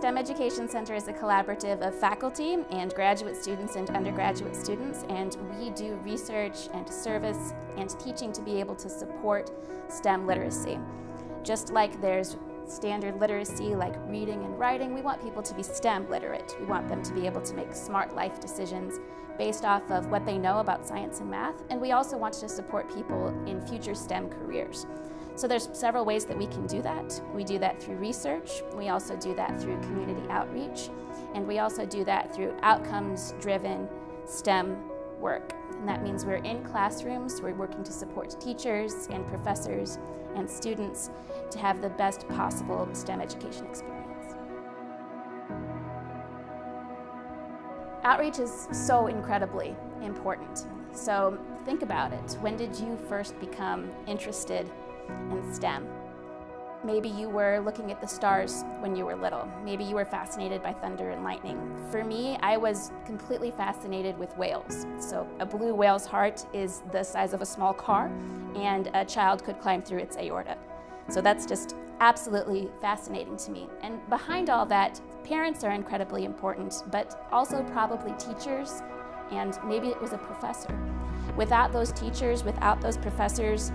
STEM Education Center is a collaborative of faculty and graduate students and undergraduate students, and we do research and service and teaching to be able to support STEM literacy. Just like there's standard literacy like reading and writing, we want people to be STEM literate. We want them to be able to make smart life decisions based off of what they know about science and math, and we also want to support people in future STEM careers. So there's several ways that we can do that. We do that through research, we also do that through community outreach, and we also do that through outcomes-driven STEM work. And that means we're in classrooms, we're working to support teachers and professors and students to have the best possible STEM education experience. Outreach is so incredibly important. So think about it. When did you first become interested in STEM? Maybe you were looking at the stars when you were little. Maybe you were fascinated by thunder and lightning. For me, I was completely fascinated with whales. So a blue whale's heart is the size of a small car, and a child could climb through its aorta. So that's just absolutely fascinating to me. And behind all that, parents are incredibly important, but also probably teachers, and maybe it was a professor. Without those teachers, without those professors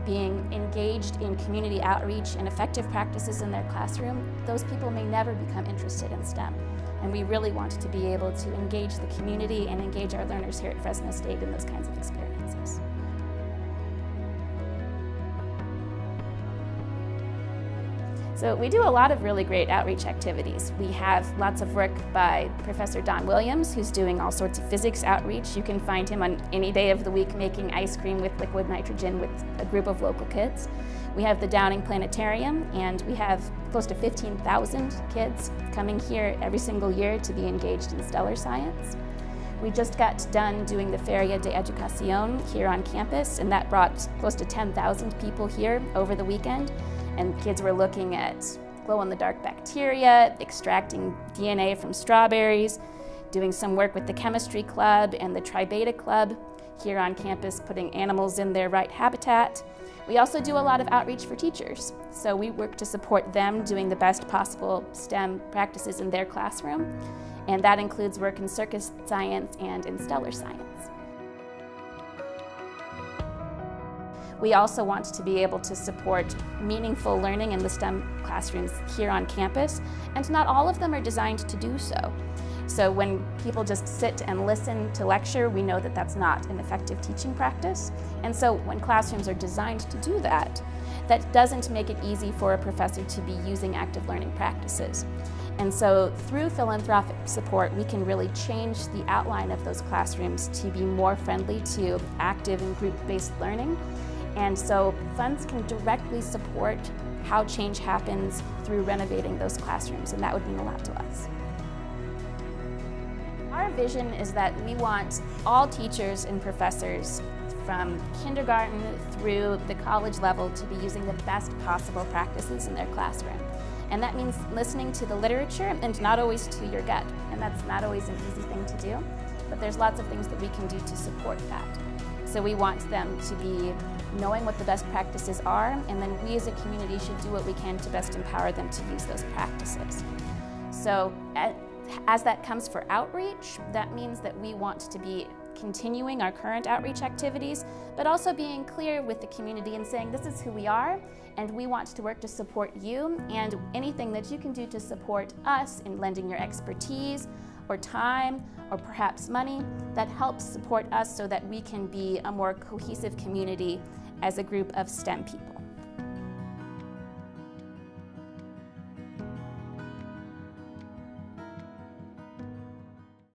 being engaged in community outreach and effective practices in their classroom, those people may never become interested in STEM. And we really want to be able to engage the community and engage our learners here at Fresno State in those kinds of experiences. So we do a lot of really great outreach activities. We have lots of work by Professor Don Williams, who's doing all sorts of physics outreach. You can find him on any day of the week making ice cream with liquid nitrogen with a group of local kids. We have the Downing Planetarium, and we have close to 15,000 kids coming here every single year to be engaged in stellar science. We just got done doing the Feria de Educación here on campus, and that brought close to 10,000 people here over the weekend. And kids were looking at glow-in-the-dark bacteria, extracting DNA from strawberries, doing some work with the chemistry club and the Tri-Beta club here on campus, putting animals in their right habitat. We also do a lot of outreach for teachers. So we work to support them doing the best possible STEM practices in their classroom. And that includes work in circus science and in stellar science. We also want to be able to support meaningful learning in the STEM classrooms here on campus, and not all of them are designed to do so. So when people just sit and listen to lecture, we know that that's not an effective teaching practice. And so when classrooms are designed to do that, that doesn't make it easy for a professor to be using active learning practices. And so through philanthropic support, we can really change the outline of those classrooms to be more friendly to active and group-based learning. And so funds can directly support how change happens through renovating those classrooms, and that would mean a lot to us. Our vision is that we want all teachers and professors from kindergarten through the college level to be using the best possible practices in their classroom. And that means listening to the literature and not always to your gut. And that's not always an easy thing to do, but there's lots of things that we can do to support that. So we want them to be knowing what the best practices are, and then we as a community should do what we can to best empower them to use those practices. So as that comes for outreach, that means that we want to be continuing our current outreach activities, but also being clear with the community and saying this is who we are, and we want to work to support you, and anything that you can do to support us in lending your expertise or time or perhaps money, that helps support us so that we can be a more cohesive community as a group of STEM people.